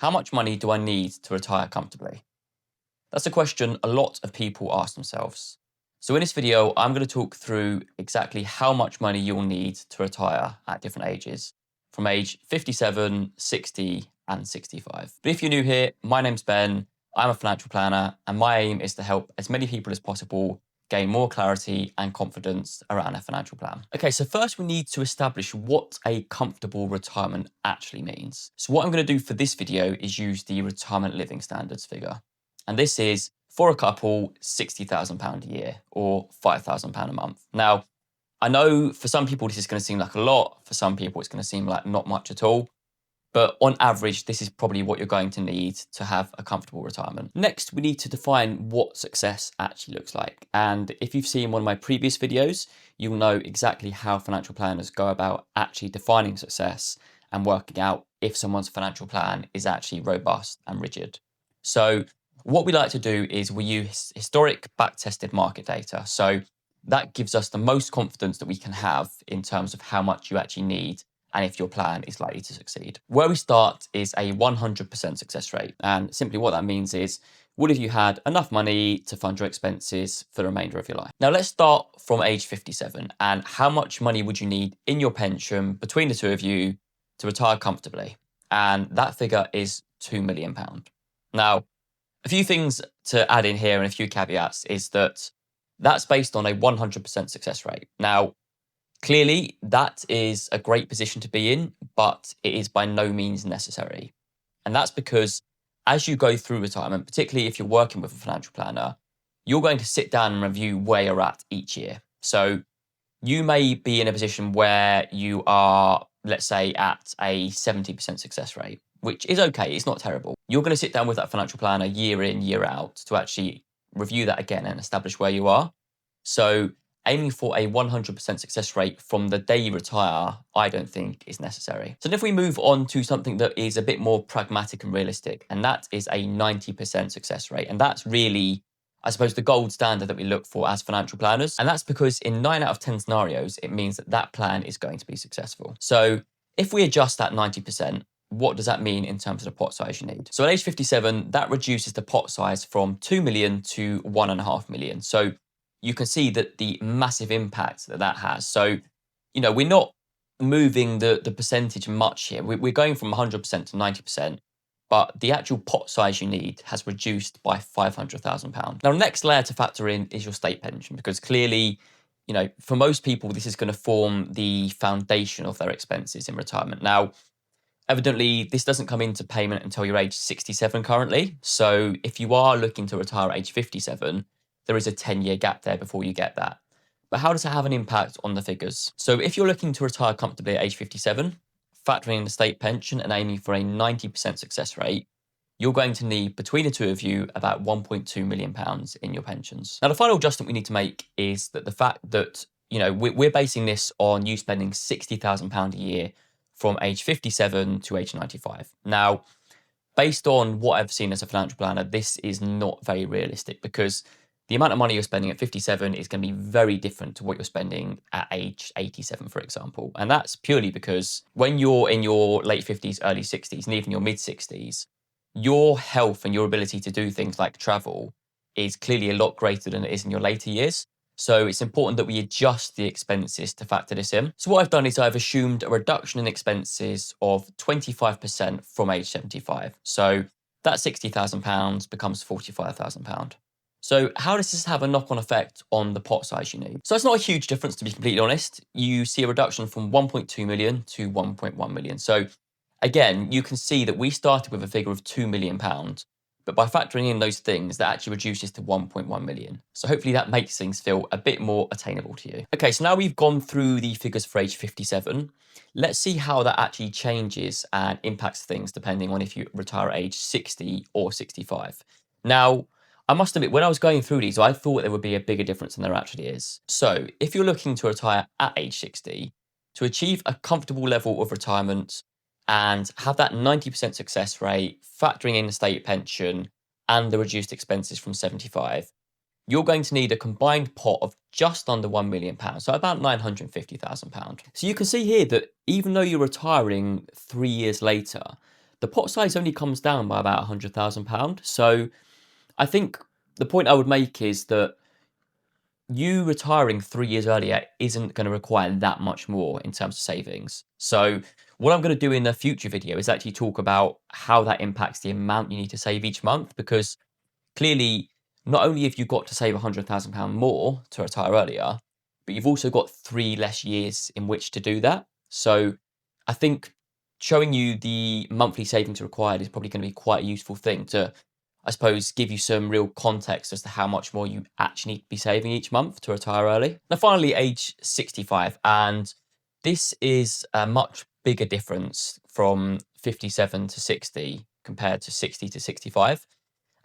How much money do I need to retire comfortably? That's a question a lot of people ask themselves. So in this video, I'm going to talk through exactly how much money you'll need to retire at different ages, from age 57, 60, and 65. But if you're new here, my name's Ben, I'm a financial planner, and my aim is to help as many people as possible gain more clarity and confidence around their financial plan. Okay, so first we need to establish what a comfortable retirement actually means. So what I'm going to do for this video is use the retirement living standards figure. And this is, for a couple, £60,000 a year or £5,000 a month. Now, I know for some people this is going to seem like a lot. For some people it's going to seem like not much at all. But on average, this is probably what you're going to need to have a comfortable retirement. Next, we need to define what success actually looks like. And if you've seen one of my previous videos, you'll know exactly how financial planners go about actually defining success and working out if someone's financial plan is actually robust and rigid. So what we like to do is we use historic back-tested market data. So that gives us the most confidence that we can have in terms of how much you actually need and if your plan is likely to succeed. Where we start is a 100% success rate. And simply what that means is, would have you had enough money to fund your expenses for the remainder of your life? Now let's start from age 57. And how much money would you need in your pension between the two of you to retire comfortably? And that figure is £2 million. Now, a few things to add in here and a few caveats is that that's based on a 100% success rate. Now, clearly, that is a great position to be in, but it is by no means necessary. And that's because as you go through retirement, particularly if you're working with a financial planner, you're going to sit down and review where you're at each year. So you may be in a position where you are, let's say, at a 70% success rate, which is okay. It's not terrible. You're going to sit down with that financial planner year in, year out to actually review that again and establish where you are. So aiming for a 100% success rate from the day you retire, I don't think is necessary. So if we move on to something that is a bit more pragmatic and realistic, and that is a 90% success rate. And that's really, I suppose, the gold standard that we look for as financial planners. And that's because in 9 out of 10 scenarios, it means that that plan is going to be successful. So if we adjust that 90%, what does that mean in terms of the pot size you need? So at age 57, that reduces the pot size from 2 million to 1.5 million. So you can see that the massive impact that that has. So, we're not moving the percentage much here. We're going from 100% to 90%, but the actual pot size you need has reduced by £500,000. Now, the next layer to factor in is your state pension, because clearly, for most people, this is going to form the foundation of their expenses in retirement. Now, evidently, this doesn't come into payment until you're age 67 currently. So if you are looking to retire at age 57, there is a 10-year gap there before you get that. But how does it have an impact on the figures? So if you're looking to retire comfortably at age 57, factoring in the state pension and aiming for a 90% success rate, you're going to need, between the two of you, about £1.2 million in your pensions. Now, the final adjustment we need to make is that the fact that, we're basing this on you spending £60,000 a year from age 57 to age 95. Now, based on what I've seen as a financial planner, this is not very realistic because the amount of money you're spending at 57 is going to be very different to what you're spending at age 87, for example. And that's purely because when you're in your late 50s, early 60s, and even your mid 60s, your health and your ability to do things like travel is clearly a lot greater than it is in your later years. So it's important that we adjust the expenses to factor this in. So what I've done is I've assumed a reduction in expenses of 25% from age 75. So that £60,000 becomes £45,000. So how does this have a knock-on effect on the pot size you need? So it's not a huge difference, to be completely honest. You see a reduction from 1.2 million to 1.1 million. So again, you can see that we started with a figure of £2 million, but by factoring in those things, that actually reduces to 1.1 million. So hopefully that makes things feel a bit more attainable to you. Okay, so now we've gone through the figures for age 57. Let's see how that actually changes and impacts things depending on if you retire at age 60 or 65. Now, I must admit, when I was going through these, I thought there would be a bigger difference than there actually is. So if you're looking to retire at age 60, to achieve a comfortable level of retirement and have that 90% success rate, factoring in the state pension and the reduced expenses from 75, you're going to need a combined pot of just under £1 million, so about £950,000. So you can see here that even though you're retiring 3 years later, the pot size only comes down by about £100,000. So I think the point I would make is that you retiring 3 years earlier isn't going to require that much more in terms of savings. So what I'm going to do in a future video is actually talk about how that impacts the amount you need to save each month, because clearly not only have you got to save £100,000 more to retire earlier, but you've also got 3 less years in which to do that. So I think showing you the monthly savings required is probably going to be quite a useful thing to, I suppose, give you some real context as to how much more you actually need to be saving each month to retire early. Now, finally, age 65. And this is a much bigger difference from 57 to 60 compared to 60 to 65.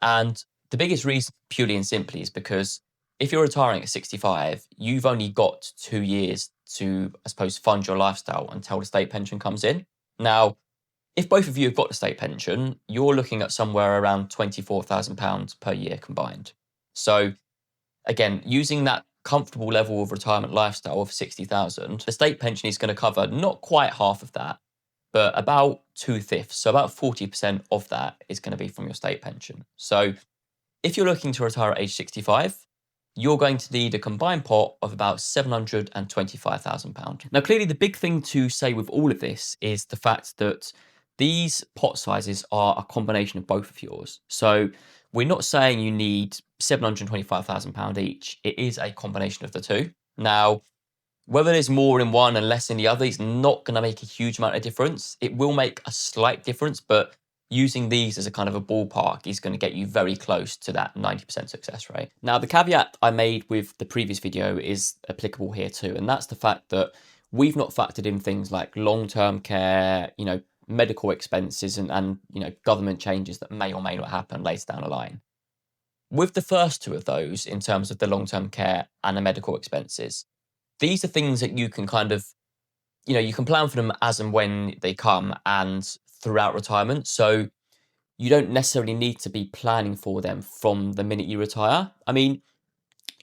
And the biggest reason, purely and simply, is because if you're retiring at 65, you've only got 2 years to, I suppose, fund your lifestyle until the state pension comes in. Now, if both of you have got the state pension, you're looking at somewhere around £24,000 per year combined. So again, using that comfortable level of retirement lifestyle of 60,000, the state pension is going to cover not quite half of that, but about 2/5. So about 40% of that is going to be from your state pension. So if you're looking to retire at age 65, you're going to need a combined pot of about £725,000. Now, clearly the big thing to say with all of this is the fact that these pot sizes are a combination of both of yours. So we're not saying you need £725,000 each. It is a combination of the two. Now, whether there's more in one and less in the other is not going to make a huge amount of difference. It will make a slight difference, but using these as a kind of a ballpark is going to get you very close to that 90% success rate. Now, the caveat I made with the previous video is applicable here too, and that's the fact that we've not factored in things like long-term care, medical expenses and government changes that may or may not happen later down the line. With the first two of those, in terms of the long-term care and the medical expenses, these are things that you can kind of, you can plan for them as and when they come and throughout retirement. So you don't necessarily need to be planning for them from the minute you retire. I mean,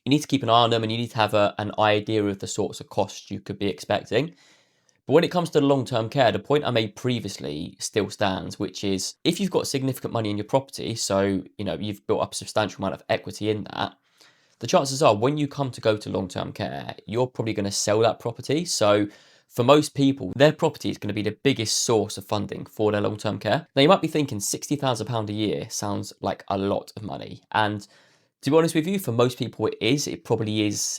you need to keep an eye on them and you need to have an idea of the sorts of costs you could be expecting. But when it comes to long-term care, the point I made previously still stands, which is if you've got significant money in your property, so, you've built up a substantial amount of equity in that, the chances are when you come to go to long-term care, you're probably going to sell that property. So for most people, their property is going to be the biggest source of funding for their long-term care. Now, you might be thinking £60,000 a year sounds like a lot of money. And to be honest with you, for most people it is. It probably is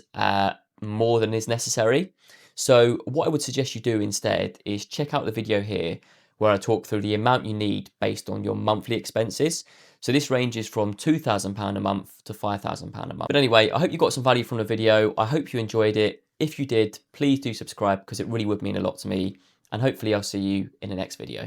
more than is necessary. So what I would suggest you do instead is check out the video here where I talk through the amount you need based on your monthly expenses. So this ranges from £2,000 a month to £5,000 a month. But anyway, I hope you got some value from the video. I hope you enjoyed it. If you did, please do subscribe because it really would mean a lot to me. And hopefully I'll see you in the next video.